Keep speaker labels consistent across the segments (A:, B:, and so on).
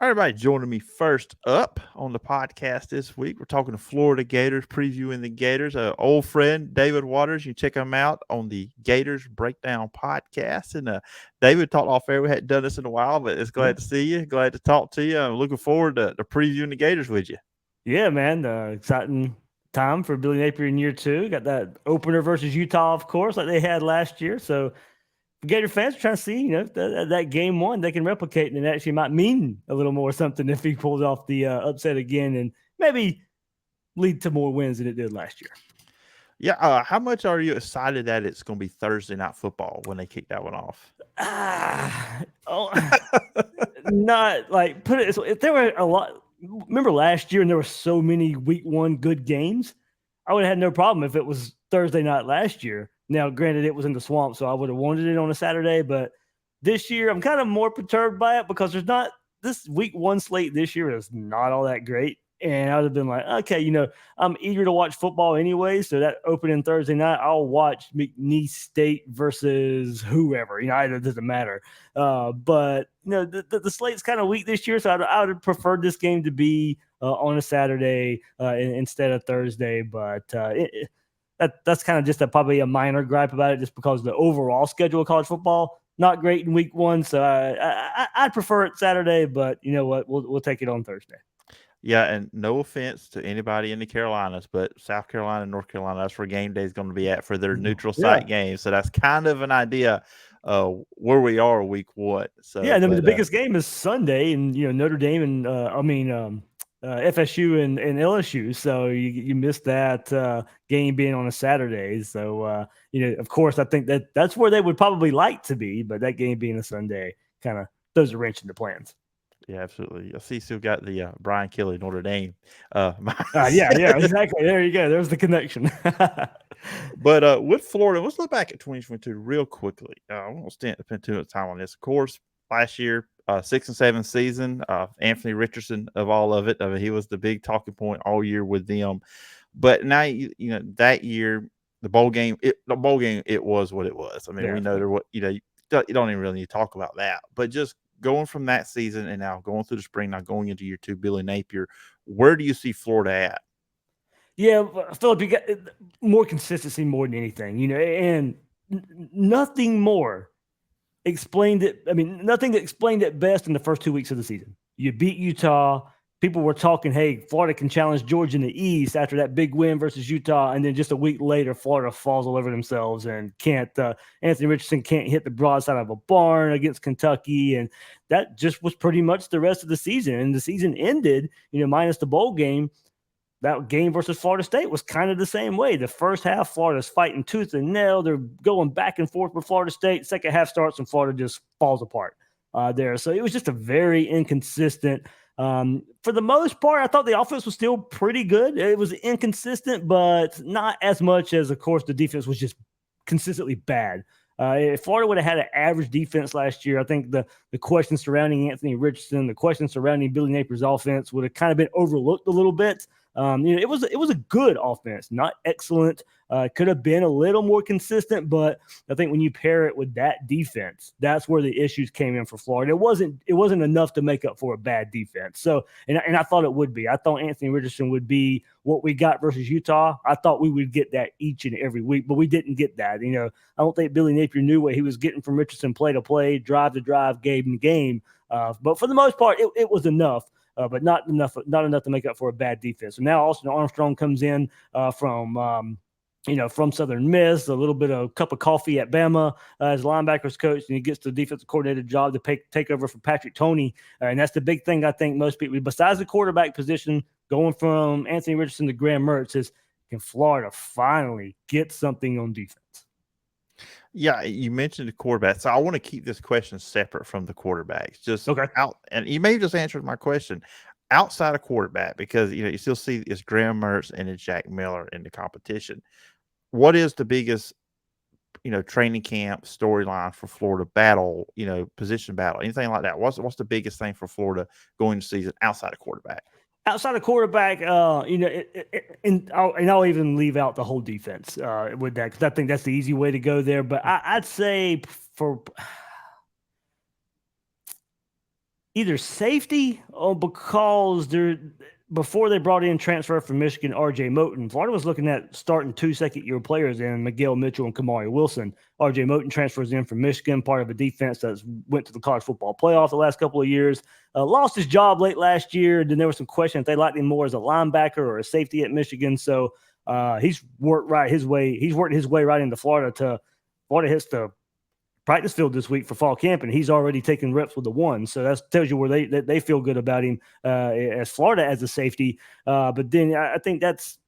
A: Everybody joining me first up on the podcast this week. We're talking to Florida Gators, previewing the Gators. Old friend David Waters. You check him out on the Gators Breakdown podcast. And David talked off air. We hadn't done this in a while, but it's glad to see you. Glad to talk to you. I'm looking forward to previewing the Gators with you.
B: Yeah, man. Exciting time for Billy Napier in year two. Got that opener versus Utah, of course, like they had last year. So Gator fans are trying to see, that game one they can replicate, and it actually might mean a little more something if he pulls off the upset again and maybe lead to more wins than it did last year.
A: Yeah. How much are you excited that it's going to be Thursday night football when they kick that one off?
B: Not like put it. If there were a lot, remember last year, and there were so many week one good games, I would have had no problem if it was Thursday night last year. Now, granted, it was in the swamp, so I would have wanted it on a Saturday. But this year, I'm kind of more perturbed by it because there's not this week one slate this year is not all that great. And I would have been like, okay, I'm eager to watch football anyway. So that opening Thursday night, I'll watch McNeese State versus whoever. It doesn't matter. But the slate's kind of weak this year, so I would have preferred this game to be on a Saturday instead of Thursday. But that's kind of just probably a minor gripe about it, just because the overall schedule of college football not great in week one. So I'd prefer it Saturday, but you know what? We'll take it on Thursday.
A: Yeah, and no offense to anybody in the Carolinas, but South Carolina and North Carolina, that's where game day is going to be at for their neutral site games. So that's kind of an idea where we are week one. So
B: yeah, the biggest game is Sunday, and Notre Dame and FSU and LSU. So you missed that game being on a Saturday. So of course, I think that's where they would probably like to be, but that game being a Sunday kind of throws a wrench in the plans.
A: Yeah, absolutely. I see still got the Brian Kelly Notre Dame.
B: Yeah, exactly. There you go. There's the connection.
A: But with Florida, let's look back at 2022 real quickly. I won't spend too much time on this. Of course, last year, 6 and 7 season, Anthony Richardson of all of it. I mean, he was the big talking point all year with them. But now, that year, the bowl game, it was what it was. I mean, we know there what you don't even really need to talk about that. But just going from that season and now going through the spring, now going into year two, Billy Napier, where do you see Florida at?
B: Yeah, Phillip, you got more consistency more than anything, and nothing more explained it. I mean, nothing that explained it best in the first 2 weeks of the season. You beat Utah. People were talking, hey, Florida can challenge Georgia in the East after that big win versus Utah. And then just a week later, Florida falls all over themselves and Anthony Richardson can't hit the broadside of a barn against Kentucky. And that just was pretty much the rest of the season. And the season ended, minus the bowl game. That game versus Florida State was kind of the same way. The first half, Florida's fighting tooth and nail. They're going back and forth with Florida State. Second half starts and Florida just falls apart there. So it was just a very inconsistent. For the most part, I thought the offense was still pretty good. It was inconsistent, but not as much as, of course, the defense was just consistently bad. If Florida would have had an average defense last year, I think the questions surrounding Anthony Richardson, the questions surrounding Billy Napier's offense would have kind of been overlooked a little bit. It was a good offense, not excellent. Could have been a little more consistent, but I think when you pair it with that defense, that's where the issues came in for Florida. It wasn't enough to make up for a bad defense. So, and I thought it would be. I thought Anthony Richardson would be what we got versus Utah. I thought we would get that each and every week, but we didn't get that. I don't think Billy Napier knew what he was getting from Richardson play to play, drive to drive, game to game. But for the most part, it was enough. But not enough to make up for a bad defense. So now Austin Armstrong comes in from Southern Miss, a little bit of a cup of coffee at Bama as linebackers coach, and he gets the defensive coordinator job to take over for Patrick Toney. And that's the big thing I think most people, besides the quarterback position, going from Anthony Richardson to Graham Mertz, is can Florida finally get something on defense?
A: Yeah, you mentioned the quarterback, so I want to keep this question separate from the quarterbacks. Just
B: okay.
A: And you may have just answered my question outside of quarterback, because you still see it's Graham Mertz and it's Jack Miller in the competition. What is the biggest training camp storyline for Florida battle? Position battle, anything like that? What's the biggest thing for Florida going to season outside of quarterback?
B: Outside of quarterback, and I'll even leave out the whole defense with that, because I think that's the easy way to go there. But I'd say either safety or because before they brought in transfer from Michigan, R.J. Moten, Florida was looking at starting 2 second-year players in Miguel Mitchell and Kamari Wilson. R.J. Moten transfers in from Michigan, part of a defense that went to the college football playoff the last couple of years. Lost his job late last year. And then there was some question if they liked him more as a linebacker or a safety at Michigan. So he's worked his way right into Florida. Florida hits the practice field this week for fall camp, and he's already taking reps with the one. So that tells you where they feel good about him as Florida as a safety. But then I think that's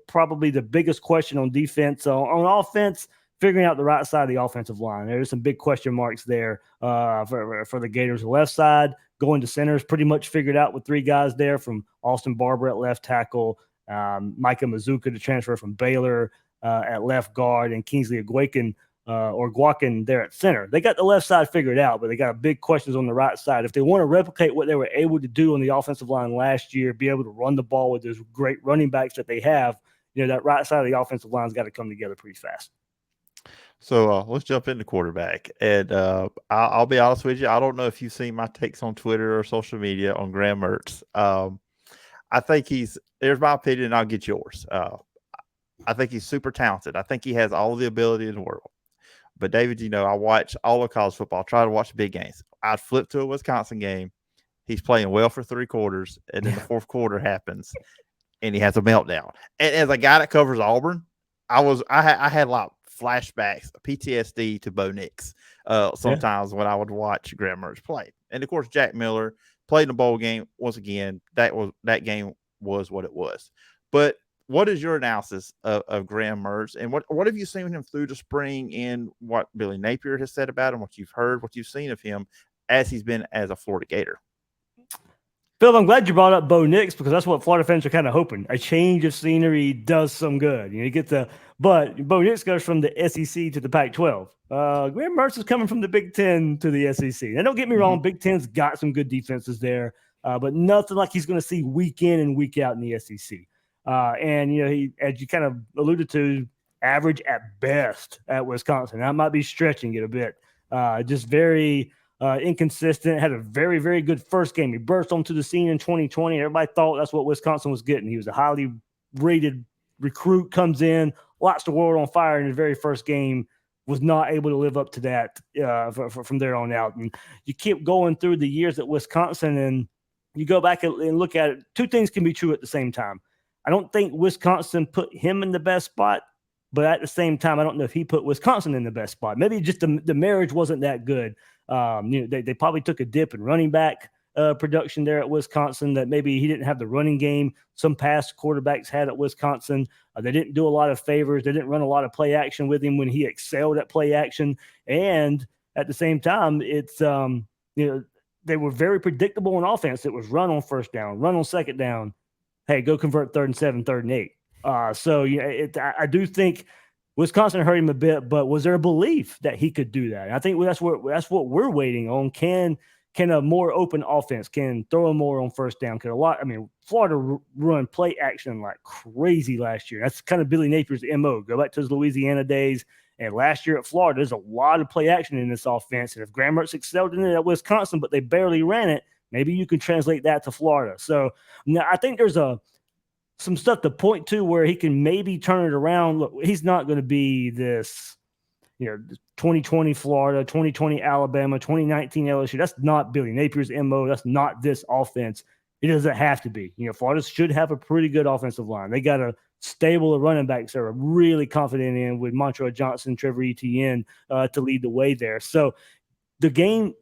B: probably the biggest question on defense. On offense, figuring out the right side of the offensive line. There's some big question marks there for the Gators. The left side going to center is pretty much figured out with 3 guys there, from Austin Barber at left tackle, Micah Mazuka to transfer from Baylor at left guard, and Kingsley Agwakin or Guakin there at center. They got the left side figured out, but they got big questions on the right side. If they want to replicate what they were able to do on the offensive line last year, be able to run the ball with those great running backs that they have, that right side of the offensive line's got to come together pretty fast.
A: So let's jump into quarterback. And I'll be honest with you, I don't know if you've seen my takes on Twitter or social media on Graham Mertz. I think there's my opinion, and I'll get yours. I think he's super talented. I think he has all the ability in the world. But David, I watch all of college football, try to watch the big games. I'd flip to a Wisconsin game. He's playing well for 3 quarters, and then the fourth quarter happens, and he has a meltdown. And as a guy that covers Auburn, I had like flashbacks, PTSD to Bo Nix sometimes when I would watch Graham Mertz play. And of course, Jack Miller played in a bowl game. Once again, that game was what it was. But what is your analysis of Graham Mertz, and what have you seen him through the spring, and what Billy Napier has said about him, what you've heard, what you've seen of him as he's been as a Florida Gator?
B: Phil, I'm glad you brought up Bo Nix, because that's what Florida fans are kind of hoping. A change of scenery does some good. But Bo Nix goes from the SEC to the Pac-12. Graham Mertz is coming from the Big Ten to the SEC. Now, don't get me wrong, Big Ten's got some good defenses there, but nothing like he's going to see week in and week out in the SEC. And he, as you kind of alluded to, average at best at Wisconsin. I might be stretching it a bit. Just very inconsistent. Had a very, very good first game. He burst onto the scene in 2020. Everybody thought that's what Wisconsin was getting. He was a highly rated recruit, comes in, lights the world on fire in his very first game. Was not able to live up to that from there on out. And you keep going through the years at Wisconsin, and you go back and look at it. 2 things can be true at the same time. I don't think Wisconsin put him in the best spot, but at the same time, I don't know if he put Wisconsin in the best spot. Maybe just the marriage wasn't that good. They probably took a dip in running back production there at Wisconsin, that maybe he didn't have the running game some past quarterbacks had at Wisconsin. They didn't do a lot of favors. They didn't run a lot of play action with him when he excelled at play action. And at the same time, it's they were very predictable in offense. It was run on first down, run on second down. Hey, go convert 3rd and 7, 3rd and 8. So I do think Wisconsin hurt him a bit, but was there a belief that he could do that? And I think that's what we're waiting on. Can a more open offense, can throw him more on first down? Florida run play action like crazy last year. That's kind of Billy Napier's MO. Go back to his Louisiana days. And last year at Florida, there's a lot of play action in this offense. And if Graham Mertz excelled in it at Wisconsin, but they barely ran it, maybe you can translate that to Florida. So now I think there's some stuff to point to where he can maybe turn it around. Look, he's not going to be this, 2020 Florida, 2020 Alabama, 2019 LSU. That's not Billy Napier's MO. That's not this offense. It doesn't have to be. Florida should have a pretty good offensive line. They got a stable of running backs they're really confident in, with Montrell Johnson, Trevor Etienne to lead the way there. So the game,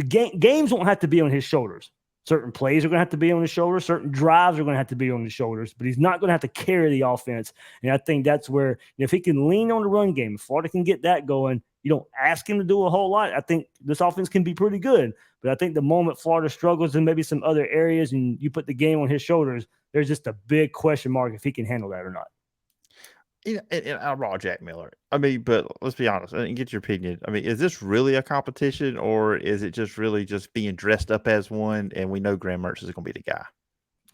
B: games won't have to be on his shoulders. Certain plays are going to have to be on his shoulders. Certain drives are going to have to be on his shoulders, but he's not going to have to carry the offense. And I think that's where, if he can lean on the run game, if Florida can get that going, you don't ask him to do a whole lot. I think this offense can be pretty good. But I think the moment Florida struggles in maybe some other areas and you put the game on his shoulders, there's just a big question mark if he can handle that or not.
A: And I brought Jack Miller. But let's be honest and get your opinion. Is this really a competition, or is it just really just being dressed up as one? And we know Graham Mertz is going to be the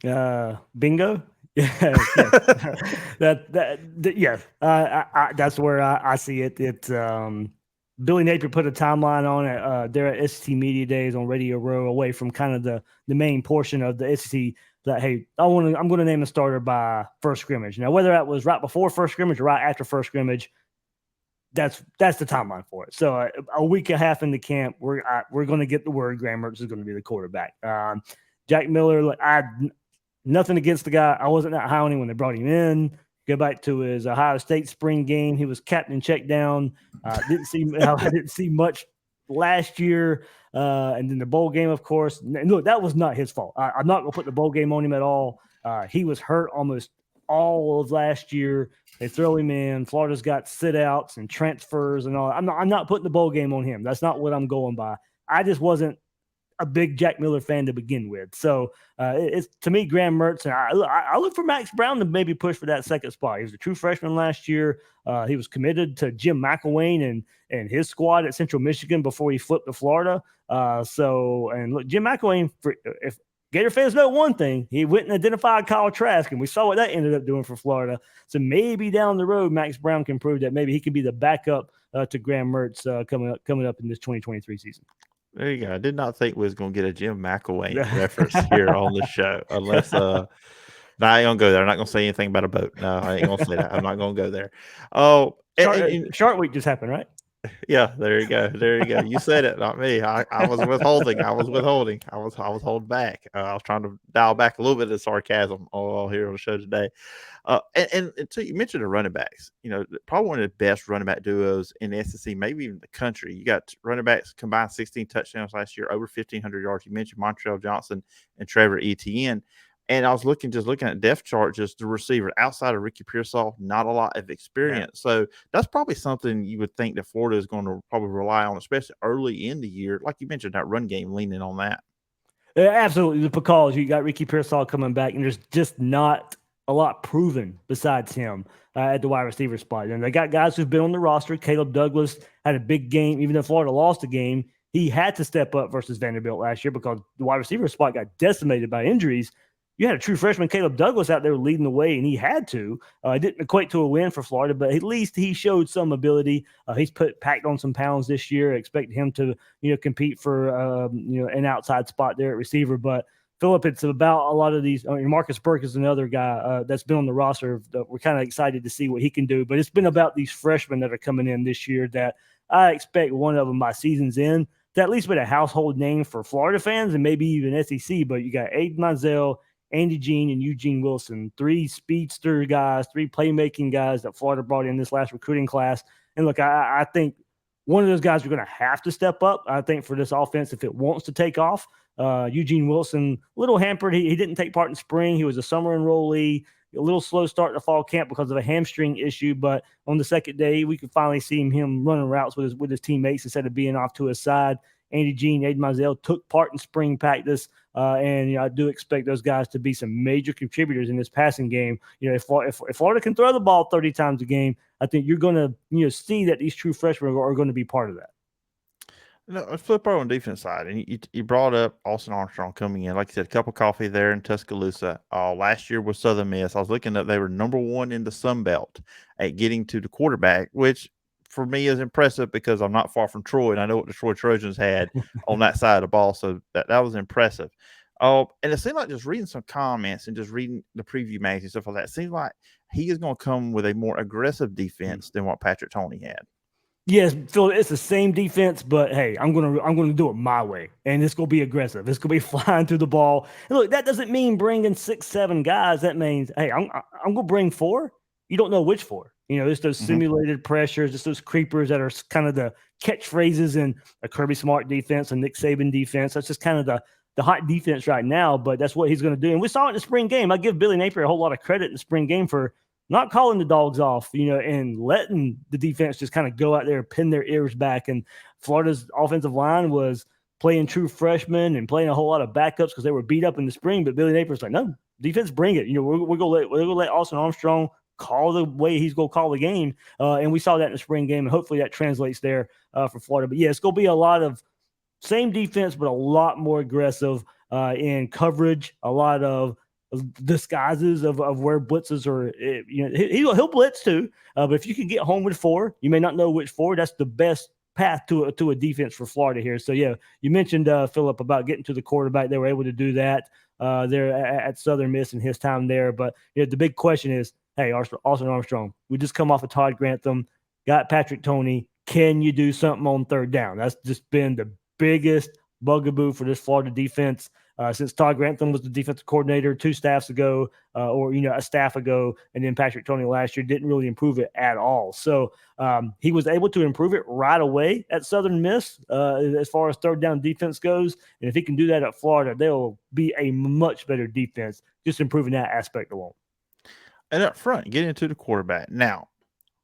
B: guy. Bingo. Yeah, yeah. That's where I see it. It's Billy Napier put a timeline on it there at SEC Media Days on Radio Row, away from kind of the main portion of the SEC. That, hey, I'm going to name the starter by first scrimmage. Now, whether that was right before first scrimmage or right after first scrimmage, that's the timeline for it. So a week and a half into camp, we're going to get the word Graham Mertz is going to be the quarterback. Jack Miller, nothing against the guy. I wasn't that high on him when they brought him in. Go back to his Ohio State spring game. He was captain check down. I didn't see much last year. And then the bowl game, of course. And look, that was not his fault. I'm not going to put the bowl game on him at all. He was hurt almost all of last year. They throw him in. Florida's got sit outs and transfers and all. I'm not putting the bowl game on him. That's not what I'm going by. I just wasn't a big Jack Miller fan to begin with. So it's, to me, Graham Mertz, and I look for Max Brown to maybe push for that second spot. He was a true freshman last year. He was committed to Jim McElwain and his squad at Central Michigan before he flipped to Florida. And look, Jim McElwain, if Gator fans know one thing, he went and identified Kyle Trask, and we saw what that ended up doing for Florida. So maybe down the road, Max Brown can prove that maybe he can be the backup to Graham Mertz coming up in this 2023 season.
A: There you go. I did not think we was going to get a Jim McElwain reference here on the show, unless no, I ain't gonna go there. I'm not gonna say anything about a boat. No, I ain't gonna say that. I'm not gonna go there. Oh,
B: Shark Week just happened, right?
A: Yeah, there you go. There you go. You said it, not me. I was withholding. I was holding back. I was trying to dial back a little bit of sarcasm all here on the show today. And so you mentioned the running backs. You know, probably one of the best running back duos in the SEC, maybe even the country. You got running backs combined 16 touchdowns last year, over 1,500 yards. You mentioned Montreal Johnson and Trevor Etienne. And I was looking at depth chart, just the receiver outside of Ricky Pearsall, not a lot of experience. Yeah. So that's probably something you would think that Florida is going to probably rely on, especially early in the year. Like you mentioned, that run game leaning on that.
B: Yeah, absolutely. Because you got Ricky Pearsall coming back, and there's just not a lot proven besides him at the wide receiver spot. And they got guys who've been on the roster. Caleb Douglas had a big game. Even though Florida lost the game, he had to step up versus Vanderbilt last year because the wide receiver spot got decimated by injuries. You had a true freshman, Caleb Douglas, out there leading the way, and he had to. It didn't equate to a win for Florida, but at least he showed some ability. He's packed on some pounds this year. I expect him to, compete for, an outside spot there at receiver. But Phillip, it's about a lot of these. Marcus Burke is another guy that's been on the roster. We're kind of excited to see what he can do. But it's been about these freshmen that are coming in this year that I expect one of them by season's end to at least be a household name for Florida fans and maybe even SEC. But you got Aiden Mizell, Andy Jean, and Eugene Wilson, three speedster guys, three playmaking guys that Florida brought in this last recruiting class. And look, I think one of those guys are going to have to step up, I think, for this offense if it wants to take off. Eugene Wilson, a little hampered. He didn't take part in spring. He was a summer enrollee, a little slow start to fall camp because of a hamstring issue. But on the second day, we could finally see him running routes with his teammates instead of being off to his side. Andy Jean, Aiden Mizell took part in spring practice, and I do expect those guys to be some major contributors in this passing game. If Florida can throw the ball 30 times a game, I think you're going to see that these true freshmen are going to be part of that.
A: Let's flip over on the defense side, and you brought up Austin Armstrong coming in. Like you said, a cup of coffee there in Tuscaloosa. Last year was Southern Miss. I was looking up; they were number one in the Sun Belt at getting to the quarterback, which for me is impressive because I'm not far from Troy, and I know what the Troy Trojans had on that side of the ball. So that was impressive. And it seemed like just reading some comments and just reading the preview magazine and stuff like that, it seems like he is going to come with a more aggressive defense than what Patrick Toney had.
B: Yes, Phil, it's the same defense, but hey, I'm gonna do it my way, and it's gonna be aggressive. It's gonna be flying through the ball. And look, that doesn't mean bringing 6-7 guys. That means, hey, I'm gonna bring 4. You don't know which 4. It's those simulated pressures, it's those creepers that are kind of the catchphrases in a Kirby Smart defense, a Nick Saban defense. That's just kind of the hot defense right now, but that's what he's going to do. And we saw it in the spring game. I give Billy Napier a whole lot of credit in the spring game for not calling the dogs off, and letting the defense just kind of go out there, pin their ears back. And Florida's offensive line was playing true freshmen and playing a whole lot of backups because they were beat up in the spring. But Billy Napier's like, no, defense, bring it. We're going to let Austin Armstrong call the way he's going to call the game. And we saw that in the spring game, and hopefully that translates there for Florida. But yeah, it's going to be a lot of same defense, but a lot more aggressive in coverage, a lot of disguises of where blitzes are. He'll blitz too. But if you can get home with 4, you may not know which 4. That's the best path to a defense for Florida here. So yeah, you mentioned Phillip about getting to the quarterback. They were able to do that there at Southern Miss in his time there. But the big question is, hey, Austin Armstrong, we just come off of Todd Grantham, got Patrick Toney. Can you do something on third down? That's just been the biggest bugaboo for this Florida defense since Todd Grantham was the defensive coordinator 2 staffs ago, or a staff ago, and then Patrick Toney last year didn't really improve it at all. So he was able to improve it right away at Southern Miss as far as third down defense goes. And if he can do that at Florida, they'll be a much better defense, just improving that aspect alone.
A: And up front, getting into the quarterback. Now,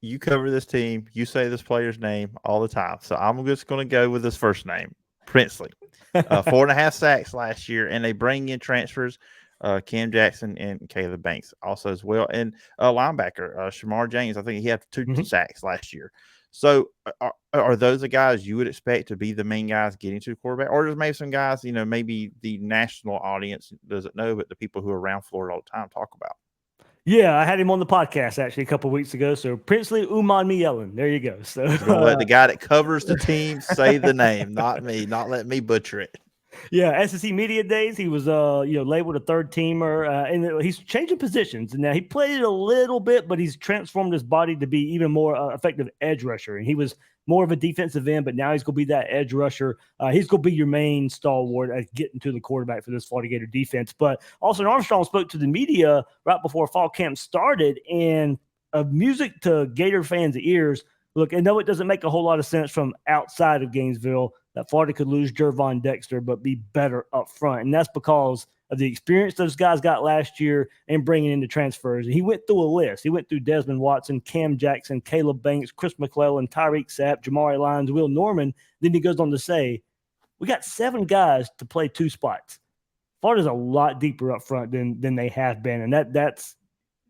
A: you cover this team. You say this player's name all the time. So I'm just going to go with his first name, Princely. 4.5 sacks last year, and they bring in transfers, Cam Jackson and Caleb Banks also as well. And linebacker, Shamar James, I think he had 2 sacks last year. So are those the guys you would expect to be the main guys getting to the quarterback? Or there's maybe some guys, maybe the national audience doesn't know, but the people who are around Florida all the time talk about?
B: Yeah, I had him on the podcast actually a couple of weeks ago. So Princely Me Ellen. There you go. So
A: he's gonna let the guy that covers the team say the name, not me, not let me butcher it.
B: Yeah, SEC Media Days, he was labeled a third teamer, and he's changing positions. And now he played it a little bit, but he's transformed his body to be even more effective edge rusher. And he was more of a defensive end, but now he's going to be that edge rusher. He's going to be your main stalwart at getting to the quarterback for this Florida Gator defense. But Austin Armstrong spoke to the media right before fall camp started, and music to Gator fans' ears. Look, I know it doesn't make a whole lot of sense from outside of Gainesville that Florida could lose Jervon Dexter, but be better up front. And that's because of the experience those guys got last year and bringing in the transfers. And he went through a list. He went through Desmond Watson, Cam Jackson, Caleb Banks, Chris McClellan, Tyreek Sapp, Jamari Lyons, Will Norman. Then he goes on to say, we got 7 guys to play 2 spots. Florida's a lot deeper up front than they have been. And that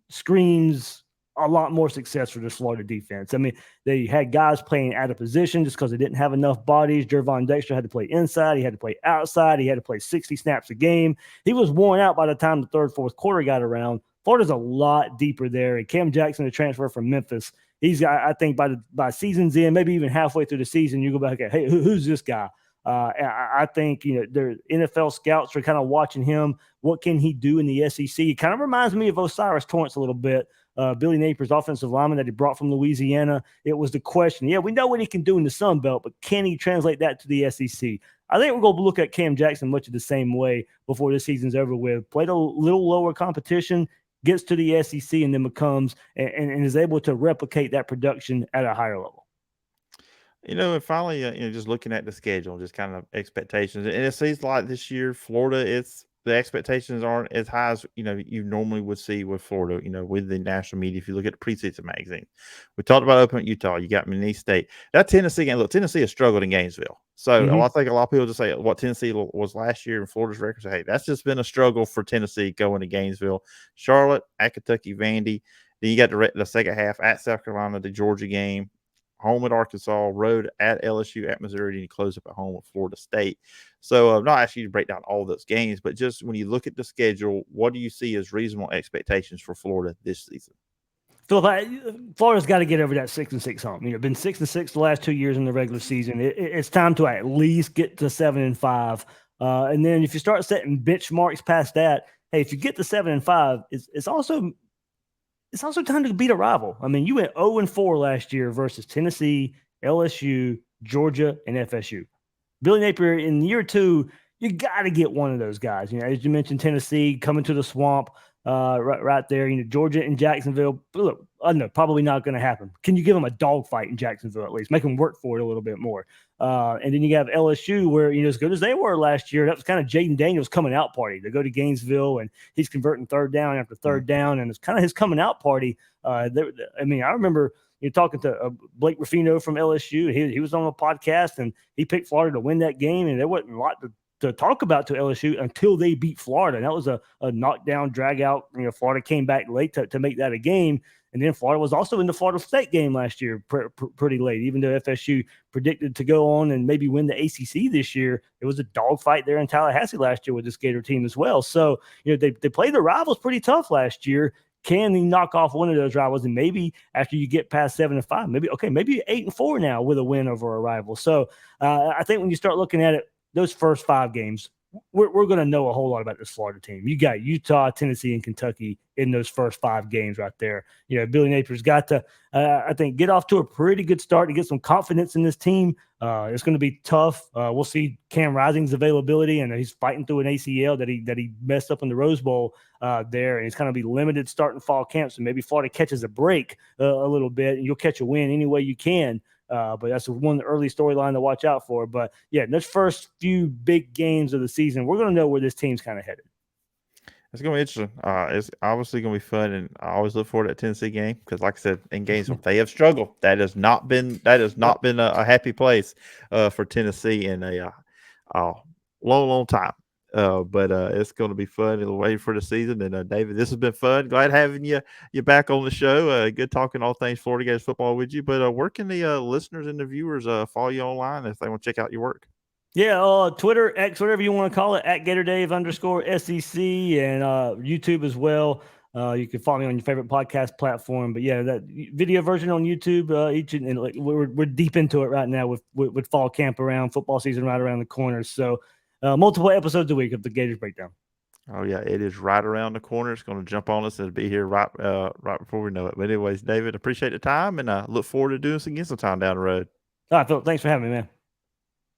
B: screams a lot more success for this Florida defense. I mean, they had guys playing out of position just because they didn't have enough bodies. Jervon Dexter had to play inside. He had to play outside. He had to play 60 snaps a game. He was worn out by the time the third, fourth quarter got around. Florida's a lot deeper there. And Cam Jackson, the transfer from Memphis, he's got, I think by season's end, maybe even halfway through the season, you go back and hey, who's this guy? I think, their NFL scouts are kind of watching him. What can he do in the SEC? It kind of reminds me of Osiris Torrance a little bit. Billy Napier's offensive lineman that he brought from Louisiana. It was the question. Yeah, we know what he can do in the Sun Belt, but can he translate that to the SEC? I think we're going to look at Cam Jackson much of the same way before the season's over with. Played a little lower competition, gets to the SEC, and then becomes and is able to replicate that production at a higher level.
A: And finally, just looking at the schedule, just kind of expectations. And it seems like this year, Florida, the expectations aren't as high as, you normally would see with Florida, with the national media. If you look at the preseason magazine, we talked about opening Utah. You got Mini State. That Tennessee game, look, Tennessee has struggled in Gainesville. So I think a lot of people just say what Tennessee was last year in Florida's record. Say, hey, that's just been a struggle for Tennessee going to Gainesville. Charlotte, at Kentucky, Vandy. Then you got the second half at South Carolina, the Georgia game. Home at Arkansas, road at LSU, at Missouri, and you close up at home with Florida State. So I'm not asking you to break down all those games, but just when you look at the schedule, what do you see as reasonable expectations for Florida this season?
B: Phillip, Florida's got to get over that 6-6 hump. Been 6-6 the last 2 years in the regular season. It's time to at least get to 7-5. And then if you start setting benchmarks past that, hey, if you get to 7-5, it's also time to beat a rival. I mean, you went 0-4 last year versus Tennessee, LSU, Georgia, and FSU. Billy Napier, in year 2, you got to get one of those guys. As you mentioned, Tennessee coming to the swamp right there. Georgia and Jacksonville. Look, I know probably not going to happen. Can you give them a dogfight in Jacksonville at least? Make them work for it a little bit more. And then you have LSU, where as good as they were last year, that was kind of Jaden Daniels' coming out party. They go to Gainesville and he's converting third down after third down, and it's kind of his coming out party. I remember talking to Blake Ruffino from LSU. He was on a podcast and he picked Florida to win that game, and there wasn't a lot to talk about to LSU until they beat Florida. And that was a knockdown, drag out. Florida came back late to make that a game. And then Florida was also in the Florida State game last year pretty late, even though FSU predicted to go on and maybe win the ACC this year. It was a dogfight there in Tallahassee last year with this Gator team as well. So, they played the rivals pretty tough last year. Can he knock off one of those rivals? And maybe after you get past 7-5, maybe 8-4 now with a win over a rival. So I think when you start looking at it, those first 5 games, we're going to know a whole lot about this Florida team. You got Utah, Tennessee, and Kentucky in those first 5 games right there. Billy Napier's got to, I think, get off to a pretty good start to get some confidence in this team. It's going to be tough. We'll see Cam Rising's availability, and he's fighting through an ACL that he messed up in the Rose Bowl there, and he's going to be limited starting fall camp. So maybe Florida catches a break a little bit, and you'll catch a win any way you can. But that's one early storyline to watch out for. But yeah, those first few big games of the season, we're going to know where this team's kind of headed.
A: It's going to be interesting. It's obviously going to be fun, and I always look forward to that Tennessee game because, like I said, in games when they have struggled, that has not been a happy place for Tennessee in a long time. But it's going to be fun. It'll wait for the season. And David, this has been fun. Glad having you back on the show. Good talking all things Florida Gators football with you. But where can the listeners and the viewers follow you online if they want to check out your work?
B: Yeah, Twitter, X, whatever you want to call it, at GatorDave_SEC, and YouTube as well. You can follow me on your favorite podcast platform. But yeah, that video version on YouTube. We're deep into it right now with fall camp around, football season right around the corner. So multiple episodes a week of the Gators Breakdown.
A: Oh yeah, it is right around the corner. It's going to jump on us and be here right before we know it. But anyways, David, appreciate the time, and I look forward to doing this again sometime down the road.
B: All right, Phil, thanks for having me, man.